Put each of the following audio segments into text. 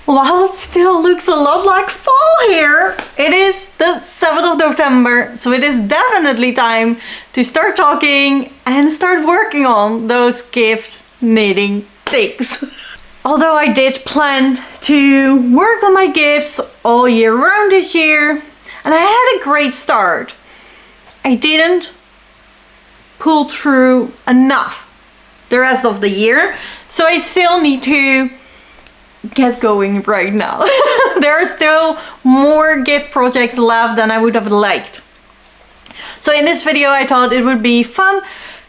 While it still looks a lot like fall here, it is the 7th of November, so it is definitely time to start talking and start working on those gift knitting things. Although I did plan to work on my gifts all year round this year, and I had a great start, I didn't pull through enough the rest of the year, so I still need to get going right now. There are still more gift projects left than I would have liked. So in this video I thought it would be fun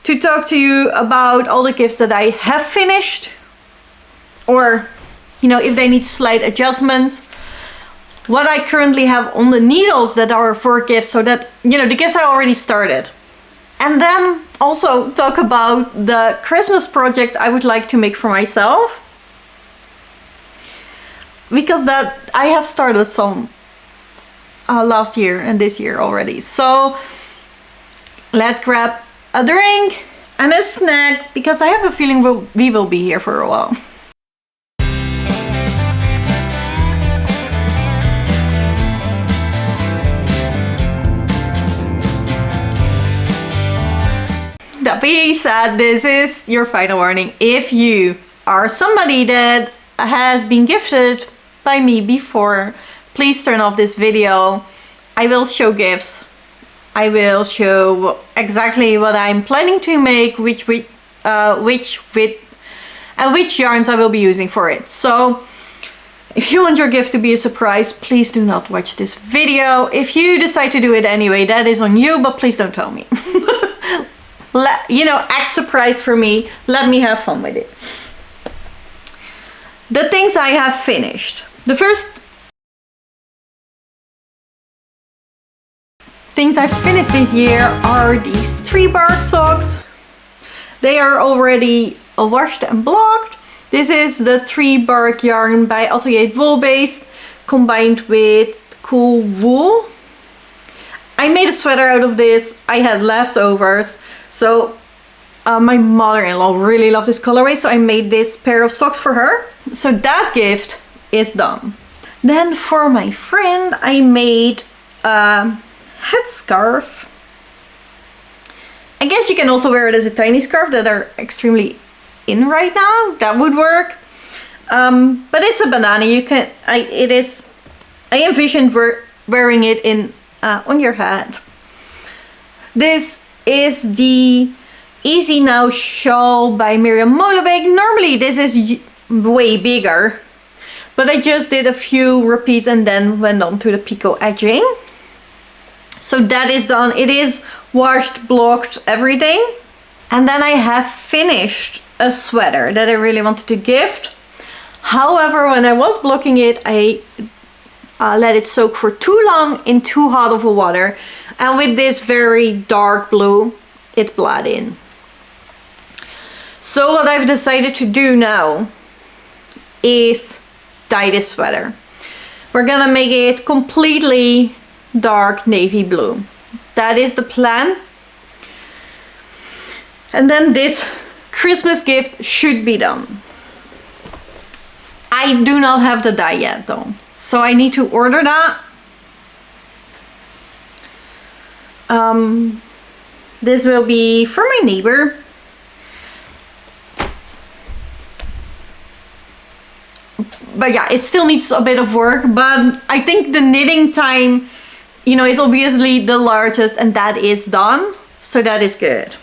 to talk to you about all the gifts that I have finished, or if they need slight adjustments, what I currently have on the needles that are for gifts, so that the gifts I already started. And then also talk about the Christmas project I would like to make for myself, because that I have started some last year and this year already. So let's grab a drink and a snack, because I have a feeling we will be here for a while. That being said, this is your final warning. If you are somebody that has been gifted by me before, please turn off this video. I will show gifts. I will show exactly what I'm planning to make, which yarns I will be using for it. So if you want your gift to be a surprise, please do not watch this video. If you decide to do it anyway, that is on you, but please don't tell me. Act surprised for me. Let me have fun with it. The things I have finished. The first things I've finished this year are these 3-bark socks. They are already washed and blocked. This is the 3-bark yarn by Atelier Wool Based combined with cool wool. I made a sweater out of this. I had leftovers. So my mother-in-law really loved this colorway, so I made this pair of socks for her. So that gift is done. Then for my friend, I made a headscarf. I guess you can also wear it as a tiny scarf that are extremely in right now. That would work. But it's a bandana. I envisioned wearing it on your head. This is the Easy Now shawl by Miriam Molenbeek. Normally this is way bigger, but I just did a few repeats and then went on to the picot edging. So that is done. It is washed, blocked, everything. And then I have finished a sweater that I really wanted to gift. However, when I was blocking it, I let it soak for too long in too hot of a water, and with this very dark blue it bled in. So what I've decided to do now is dye this sweater. We're gonna make it completely dark navy blue. That is the plan. And then this Christmas gift should be done. I do not have the dye yet though, so I need to order that. This will be for my neighbor. But yeah, it still needs a bit of work, but I think the knitting time, is obviously the largest, and that is done. So that is good.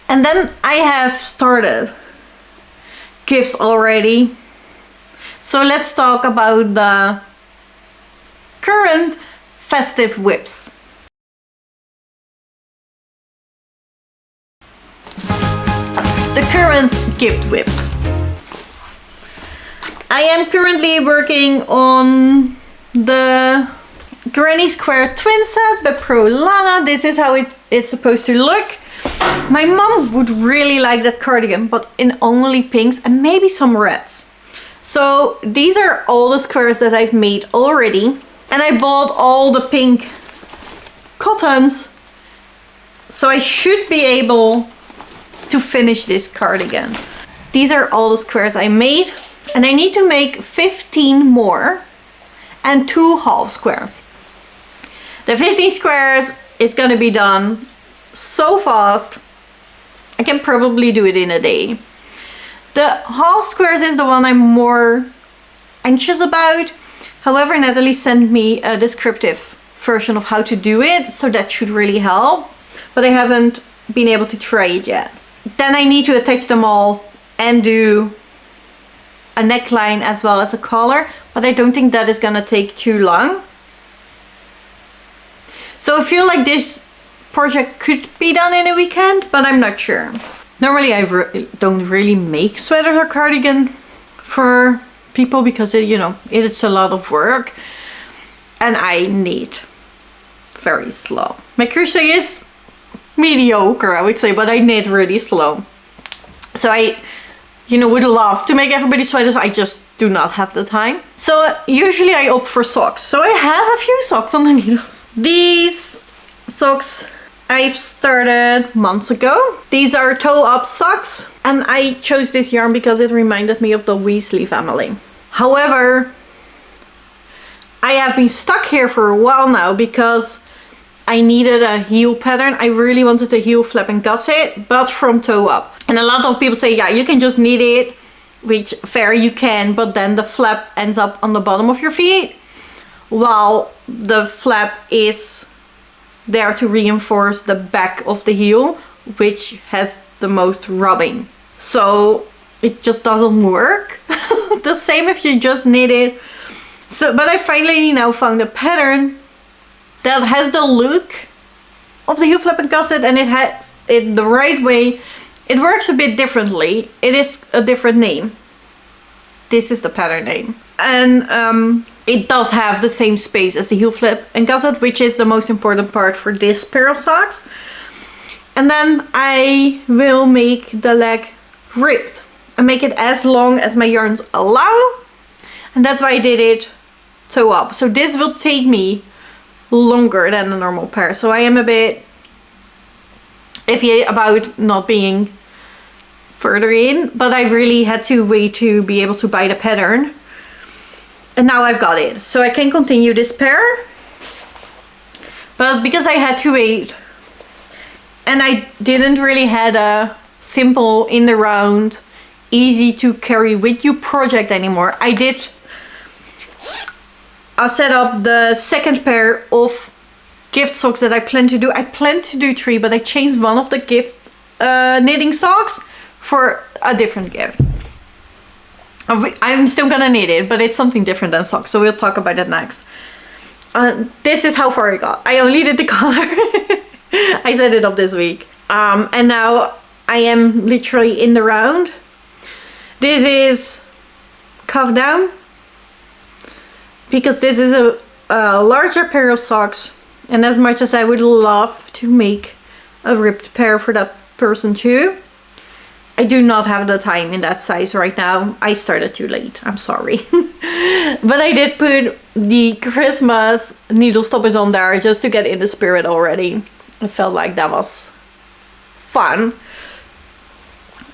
And then I have started gifts already. So let's talk about the current festive whips. The current gift whips. I am currently working on the Granny Square twin set by Pro Lana. This is how it is supposed to look. My mom would really like that cardigan, but in only pinks and maybe some reds. So these are all the squares that I've made already. And I bought all the pink cottons. So I should be able to finish this cardigan. These are all the squares I made. And I need to make 15 more and 2 half squares. The 15 squares is gonna be done so fast. I can probably do it in a day. The half squares is the one I'm more anxious about. However, Natalie sent me a descriptive version of how to do it, so that should really help. But I haven't been able to try it yet. Then I need to attach them all and do a neckline as well as a collar, but I don't think that is gonna take too long. So I feel like this project could be done in a weekend, but I'm not sure. Normally I don't really make sweaters or cardigan for people because it's a lot of work and I knit very slow. My crochet is mediocre, I would say, but I knit really slow. So I would love to make everybody sweaters. I just do not have the time. So usually I opt for socks. So I have a few socks on the needles. These socks I've started months ago. These are toe-up socks, and I chose this yarn because it reminded me of the Weasley family. However, I have been stuck here for a while now because I needed a heel pattern. I really wanted a heel flap and gusset, but from toe up. And a lot of people say, yeah, you can just knit it, which fair you can, but then the flap ends up on the bottom of your feet, while the flap is there to reinforce the back of the heel, which has the most rubbing. So it just doesn't work. The same if you just knit it. So, but I finally now found a pattern that has the look of the heel flap and gusset, and it has it the right way. It works a bit differently. It is a different name. This is the pattern name. And it does have the same space as the heel flap and gusset, which is the most important part for this pair of socks. And then I will make the leg ribbed and make it as long as my yarns allow. And that's why I did it toe up. So this will take me longer than a normal pair. So I am a bit iffy about not being further in, but I really had to wait to be able to buy the pattern. And now I've got it. So I can continue this pair. But because I had to wait and I didn't really had a simple in the round, easy to carry with you project anymore, I set up the second pair of gift socks that I plan to do. I planned to do 3, but I changed one of the gift knitting socks for a different gift. I'm still gonna knit it, but it's something different than socks, so we'll talk about it next. This is how far I got. I only did the collar. I set it up this week. And now I am literally in the round. This is cuff down, because this is a larger pair of socks, and as much as I would love to make a ribbed pair for that person too, I do not have the time in that size right now. I started too late, I'm sorry. But I did put the Christmas needle stoppers on there just to get in the spirit already. I felt like that was fun.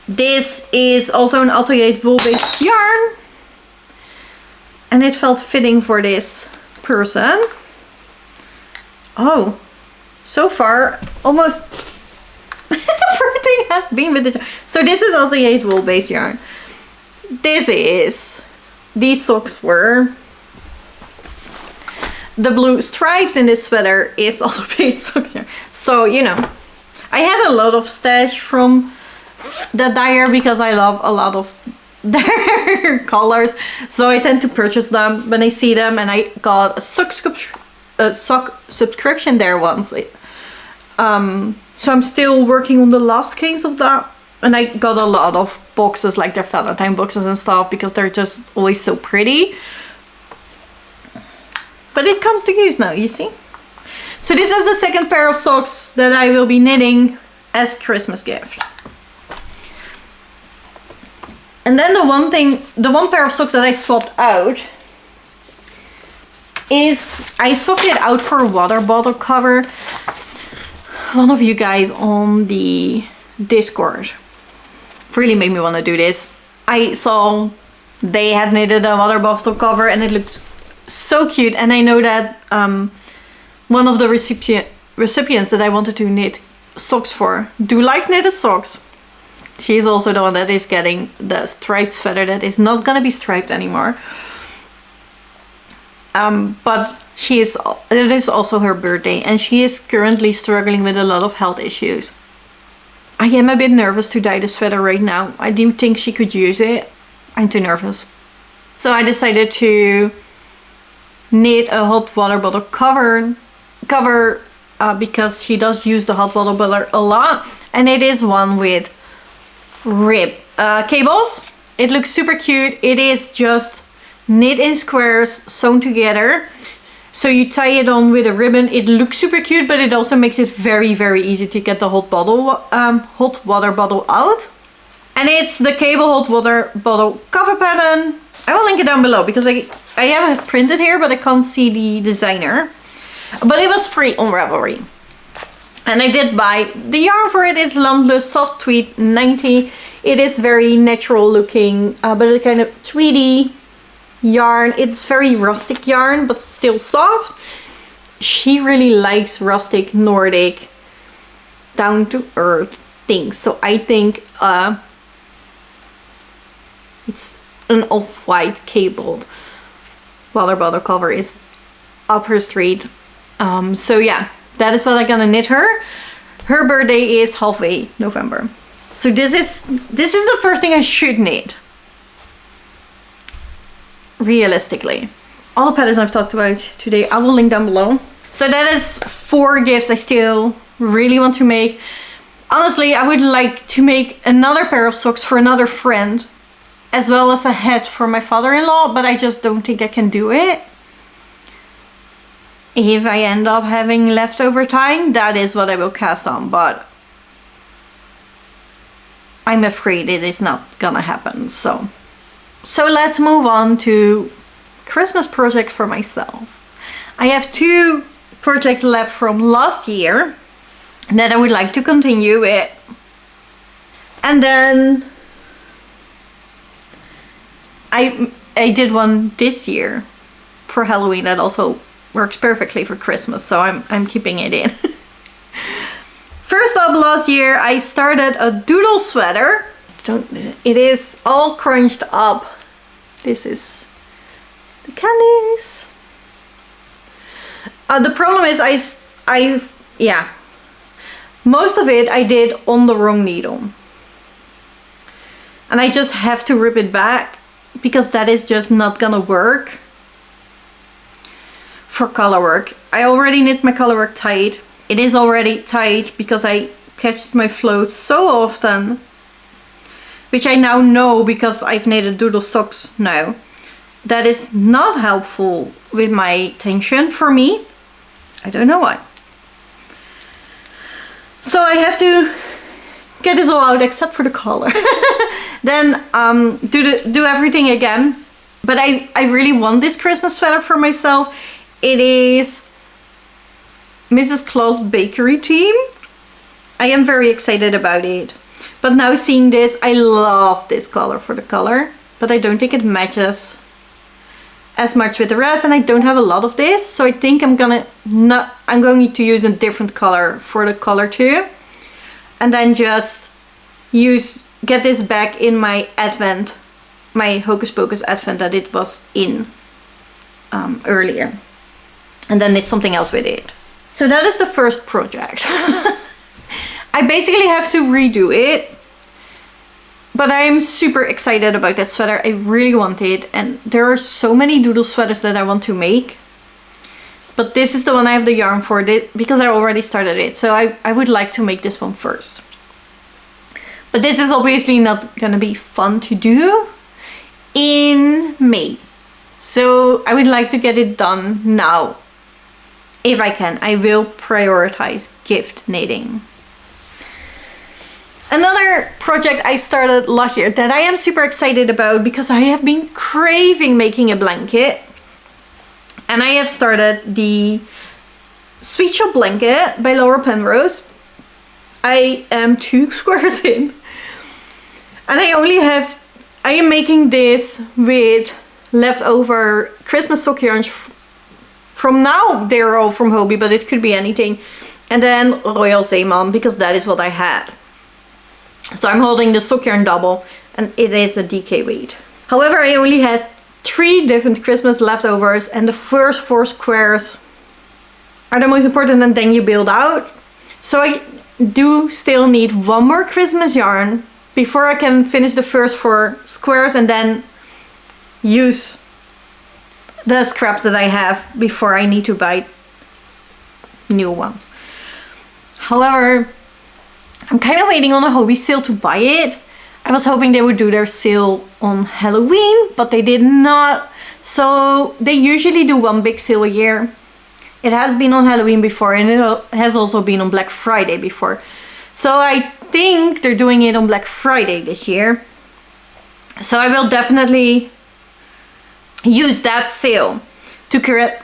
This is also an Atelier wool based yarn, and it felt fitting for this person. Oh, so far almost everything has been with it. So this is Atelier wool based yarn. These socks were the blue stripes in this sweater is also based socks yarn. So I had a lot of stash from the dyer because I love a lot of their colors, so I tend to purchase them when I see them, and I got a sock subscription there once. So I'm still working on the last case of that, and I got a lot of boxes, like their Valentine boxes and stuff, because they're just always so pretty. But it comes to use now, you see. So this is the second pair of socks that I will be knitting as Christmas gift. And then the one pair of socks that I swapped out is, I swapped it out for a water bottle cover. One of you guys on the Discord really made me want to do this. I saw they had knitted a water bottle cover and it looked so cute. And I know that one of the recipients that I wanted to knit socks for do like knitted socks. She's also the one that is getting the striped sweater that is not gonna be striped anymore. But it is also her birthday and she is currently struggling with a lot of health issues. I am a bit nervous to dye the sweater right now. I do think she could use it. I'm too nervous. So I decided to knit a hot water bottle cover because she does use the hot water bottle a lot. And it is one with rib cables. It looks super cute. It is just knit in squares sewn together. So you tie it on with a ribbon. It looks super cute, but it also makes it very, very easy to get the hot water bottle out. And it's the cable hot water bottle cover pattern. I will link it down below because I have it printed here, but I can't see the designer. But it was free on Ravelry. And I did buy the yarn for it. It's Landless Soft Tweed 90. It is very natural looking, but a kind of tweedy yarn. It's very rustic yarn, but still soft. She really likes rustic, Nordic, down to earth things. So I think it's an off-white cabled water bottle cover is up her street. So yeah, that is what I'm gonna knit her. Her birthday is halfway November. So this is the first thing I should knit. Realistically. All the patterns I've talked about today, I will link down below. So that is 4 gifts I still really want to make. Honestly, I would like to make another pair of socks for another friend, as well as a hat for my father-in-law, but I just don't think I can do it. If I end up having leftover time, that is what I will cast on, but I'm afraid it is not gonna happen. So let's move on to Christmas project for myself. I have 2 projects left from last year that I would like to continue with. And then I did one this year for Halloween that also works perfectly for Christmas, so I'm keeping it in. First up, last year I started a doodle sweater. It is all crunched up. This is the candies. The problem is most of it I did on the wrong needle. And I just have to rip it back because that is just not gonna work for color work. I already knit my color work tight. It is already tight because I catch my floats so often, which I now know because I've knitted doodle socks now. That is not helpful with my tension for me. I don't know why. So I have to get this all out except for the collar. Then do everything again. But I really want this Christmas sweater for myself. It is Mrs. Claus Bakery theme. I am very excited about it. But now seeing this, I love this color for the color, but I don't think it matches as much with the rest, and I don't have a lot of this, so I think I'm going to use a different color for the color too, and then just get this back in my advent, my Hocus Pocus advent that it was in earlier, and then knit something else with it. So that is the first project. I basically have to redo it, but I'm super excited about that sweater. I really want it, and there are so many doodle sweaters that I want to make, but this is the one I have the yarn for because I already started it, so I would like to make this one first. But this is obviously not gonna be fun to do in May, so I would like to get it done now. If I can, I will prioritize gift knitting. Another project I started last year that I am super excited about because I have been craving making a blanket. And I have started the Sweet Shop blanket by Laura Penrose. I am 2 squares in. And I I am making this with leftover Christmas sock yarns. From now, they're all from Hobby, but it could be anything. And then Royal Zeeman, because that is what I had. So I'm holding the sock yarn double, and it is a DK weight. However, I only had 3 different Christmas leftovers, and the first 4 squares are the most important, and then you build out. So I do still need 1 more Christmas yarn before I can finish the first 4 squares and then use the scraps that I have before I need to buy new ones. However, I'm kind of waiting on a Hobby sale to buy it. I was hoping they would do their sale on Halloween, but they did not. So they usually do 1 big sale a year. It has been on Halloween before, and it has also been on Black Friday before. So I think they're doing it on Black Friday this year. So I will definitely use that sale to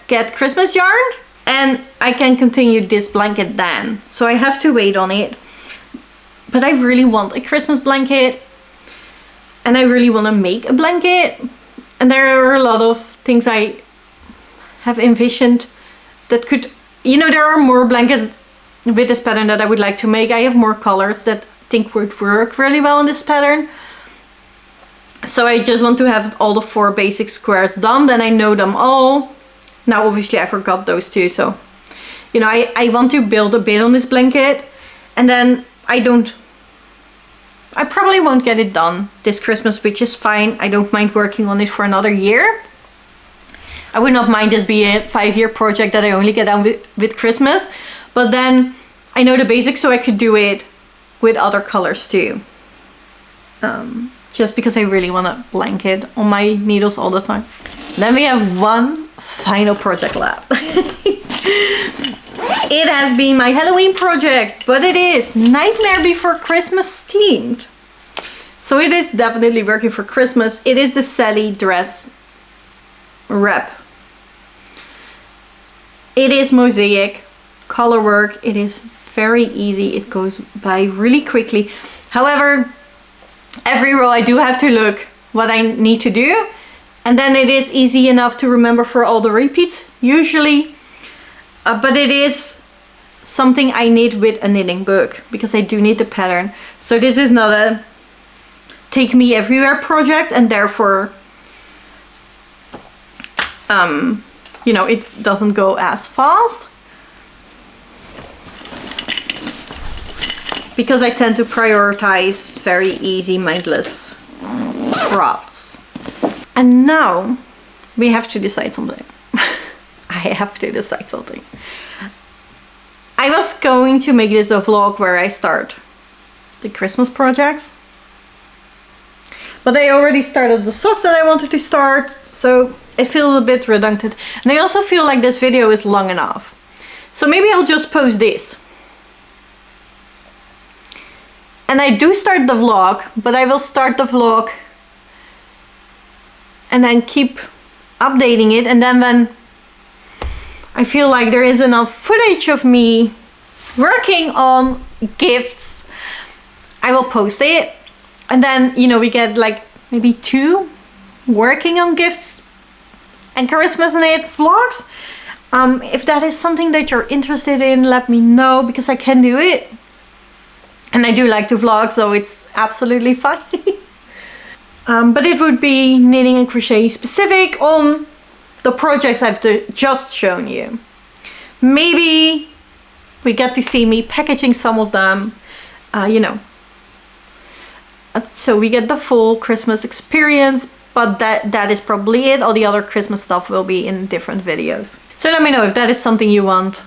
get Christmas yarn, and I can continue this blanket then. So I have to wait on it. But I really want a Christmas blanket, and I really want to make a blanket. And there are a lot of things I have envisioned that could, you know, there are more blankets with this pattern that I would like to make. I have more colors that I think would work really well in this pattern. So I just want to have all the 4 basic squares done, then I know them all. Now obviously I forgot those 2, so you know, I want to build a bit on this blanket, and then I probably won't get it done this Christmas, which is fine. I don't mind working on it for another year. I would not mind this be a 5-year project that I only get done with Christmas, but then I know the basics, so I could do it with other colors too. Just because I really want a blanket on my needles all the time. Then we have 1 final project left. It has been my Halloween project, but it is Nightmare Before Christmas themed. So it is definitely working for Christmas. It is the Sally dress wrap. It is mosaic color work. It is very easy. It goes by really quickly. However, every row I do have to look what I need to do, and then it is easy enough to remember for all the repeats usually. But it is something I need with a knitting book, because I do need the pattern. So this is not a take me everywhere project, and therefore you know, it doesn't go as fast, because I tend to prioritize very easy mindless crafts. And now we have to decide something. I have to decide something. I was going to make this a vlog where I start the Christmas projects, but I already started the socks that I wanted to start, so it feels a bit redundant. And I also feel like this video is long enough. So maybe I'll just post this. And I do start the vlog, but I will start the vlog and then keep updating it, and then when I feel like there is enough footage of me working on gifts, I will post it. And then, you know, we get like maybe 2 working on gifts and Christmas and it vlogs. If that is something that you're interested in, let me know, because I can do it. And I do like to vlog, so it's absolutely fine. But it would be knitting and crochet specific on the projects I've just shown you. Maybe we get to see me packaging some of them, you know. So we get the full Christmas experience, but that is probably it. All the other Christmas stuff will be in different videos. So let me know if that is something you want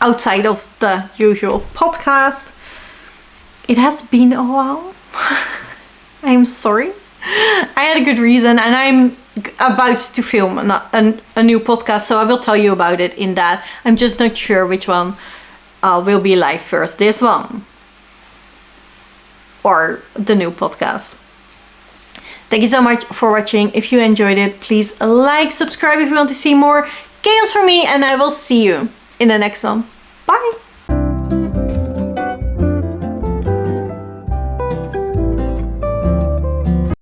outside of the usual podcast. It has been a while. I'm sorry. I had a good reason, and I'm about to film a new podcast, so I will tell you about it in that. I'm just not sure which one will be live first, this one or the new podcast. Thank you so much for watching. If you enjoyed it, please like, subscribe if you want to see more chaos from me, and I will see you in the next one. Bye!